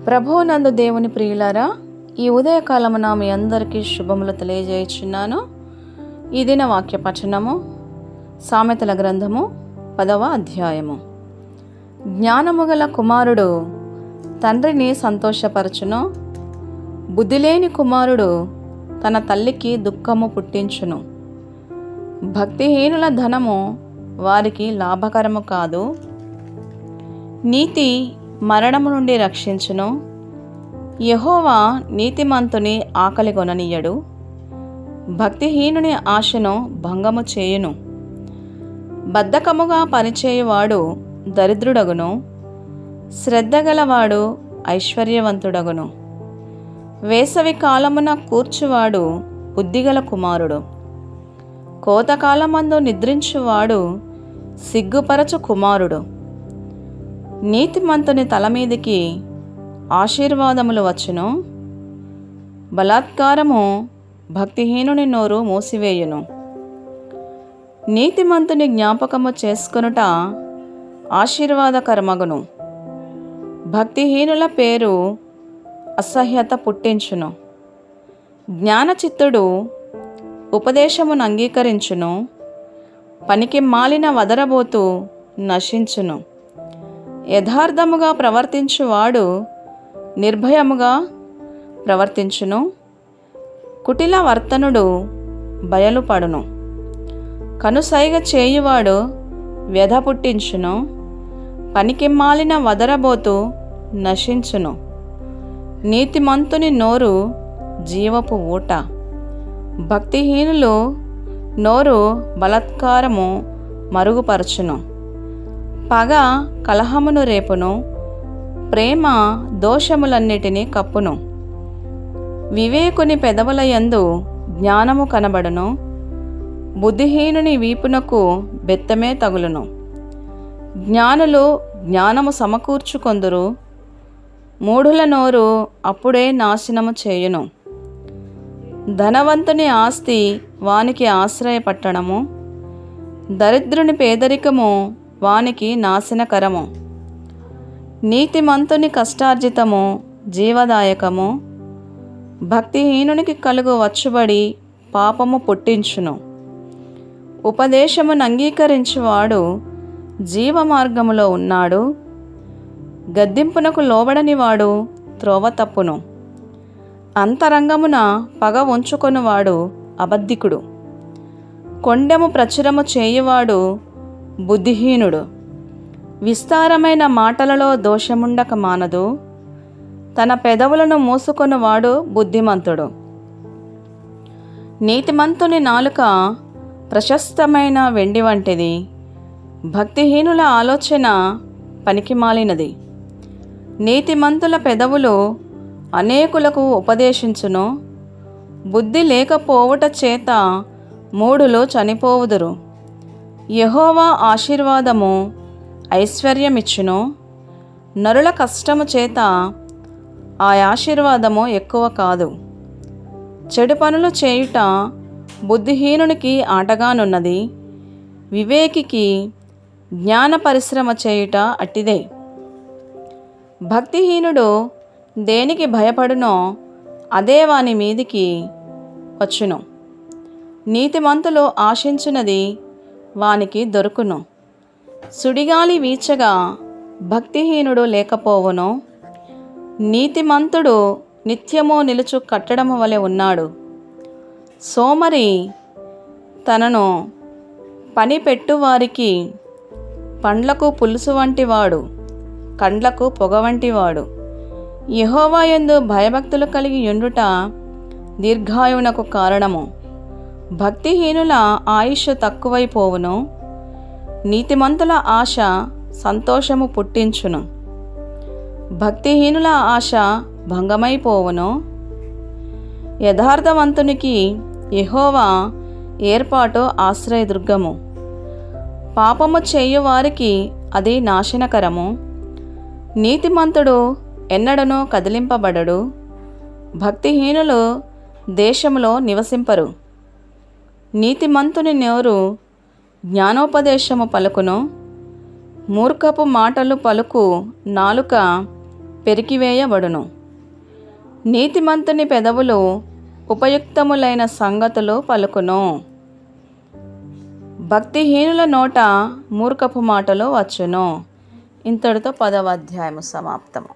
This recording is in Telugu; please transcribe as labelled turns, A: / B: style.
A: ప్రభువునందు దేవుని ప్రియులారా, ఈ ఉదయకాలమున మీ అందరికీ శుభములు తెలియజేయుచున్నాను. ఈ దిన వాక్య పఠనము సామెతల గ్రంథము 10వ అధ్యాయము. జ్ఞానము గల కుమారుడు తండ్రిని సంతోషపరచును, బుద్ధిలేని కుమారుడు తన తల్లికి దుఃఖము పుట్టించును. భక్తిహీనుల ధనము వారికి లాభకరము కాదు. నీతి మరణము నుండి రక్షించును. యెహోవా నీతిమంతుని ఆకలి కొననీయడు. భక్తిహీనుని ఆశను భంగము చేయును. బద్ధకముగా పనిచేయువాడు దరిద్రుడగును, శ్రద్ధగలవాడు ఐశ్వర్యవంతుడగును. వేసవి కాలమున కూర్చువాడు బుద్ధిగల కుమారుడు. కోతకాలమందు నిద్రించువాడు సిగ్గుపరచు కుమారుడు. నీతిమంతుని తల మీదికి ఆశీర్వాదములు వచ్చును, బలాత్కారము భక్తిహీనుని నోరు మూసివేయును. నీతిమంతుని జ్ఞాపకము చేసుకొనుట ఆశీర్వాదకరమగును, భక్తిహీనుల పేరు అసహ్యత పుట్టించును. జ్ఞానచిత్తుడు ఉపదేశమును అంగీకరించును, పనికి మాలిన వదరబోతు నశించును. యథార్థముగా ప్రవర్తించువాడు నిర్భయముగా ప్రవర్తించును, కుటిల వర్తనుడు బయలుపడును. కనుసైగ చేయువాడు వ్యధ పుట్టించును, పనికి మాలిన వదరబోతు నశించును. నీతిమంతుని నోరు జీవపు ఊట, భక్తిహీనులు నోరు బలాత్కారము మరుగుపరచును. పగ కలహమును రేపును, ప్రేమ దోషములన్నిటినీ కప్పును. వివేకుని పెదవుల యందు జ్ఞానము కనబడును, బుద్ధిహీనుని వీపునకు బెత్తమే తగులును. జ్ఞానులు జ్ఞానము సమకూర్చుకొందురు, మూఢుల నోరు అప్పుడే నాశనము చేయును. ధనవంతుని ఆస్తి వానికి ఆశ్రయపట్టణము, దరిద్రుని పేదరికము వానికి నాశనకరము. నీతిమంతుని కష్టార్జితము జీవదాయకము, భక్తిహీనునికి కలుగు వచ్చుబడి పాపము పుట్టించును. ఉపదేశమును అంగీకరించువాడు జీవ మార్గములో ఉన్నాడు, గద్దింపునకు లోబడనివాడు త్రోవ తప్పును. అంతరంగమున పగ ఉంచుకొనువాడు అబద్ధికుడు, కొండెము ప్రచురము చేయువాడు బుద్ధిహీనుడు. విస్తారమైన మాటలలో దోషముండక మానదు, తన పెదవులను మూసుకొనువాడు బుద్ధిమంతుడు. నీతిమంతుని నాలుక ప్రశస్తమైన వెండి వంటిది, భక్తిహీనుల ఆలోచన పనికిమాలినది. నీతిమంతుల పెదవులు అనేకులకు ఉపదేశించును, బుద్ధి లేకపోవుట చేత మూఢులు చనిపోవుదురు. యెహోవా ఆశీర్వాదము ఐశ్వర్యమిచ్చును, నరుల కష్టము చేత ఆ ఆశీర్వాదము ఎక్కువ కాదు. చెడు పనులు చేయుట బుద్ధిహీనునికి ఆటగానున్నది, వివేకికి జ్ఞాన పరిశ్రమ చేయుట అట్టిదే. భక్తిహీనుడు దేనికి భయపడునో అదే వాని మీదికి వచ్చును, నీతిమంతులు ఆశించున్నది వానికి దొరుకును. సుడిగాలి వీచగా భక్తిహీనుడు లేకపోవును, నీతిమంతుడు నిత్యము నిలుచు కట్టడము వలె ఉన్నాడు. సోమరి తనను పని పెట్టువారికి పండ్లకు పులుసు వంటివాడు, కండ్లకు పొగ వంటివాడు. యెహోవా యందు భయభక్తులు కలిగి యుండుట దీర్ఘాయువునకు కారణము. భక్తిహీనుల ఆయుష్ తక్కువైపోవును, నీతిమంతుల ఆశ సంతోషము పుట్టించును. భక్తిహీనుల ఆశ భంగమైపోవును, యథార్థవంతునికి యెహోవా ఏర్పాటు ఆశ్రయదుర్గము. పాపము చేయువారికి అది నాశనకరము, నీతిమంతుడు ఎన్నడనూ కదిలింపబడడు. భక్తిహీనులు దేశములో నివసింపరు. నీతిమంతుని నోరు జ్ఞానోపదేశము పలుకును, మూర్ఖపు మాటలు పలుకు నాలుక పెరికివేయబడును. నీతిమంతుని పెదవులు ఉపయుక్తములైన సంగతులు పలుకును. భక్తిహీనుల నోట మూర్ఖపు మాటలు వచ్చును. ఇంతటితో 10వ అధ్యాయము సమాప్తము.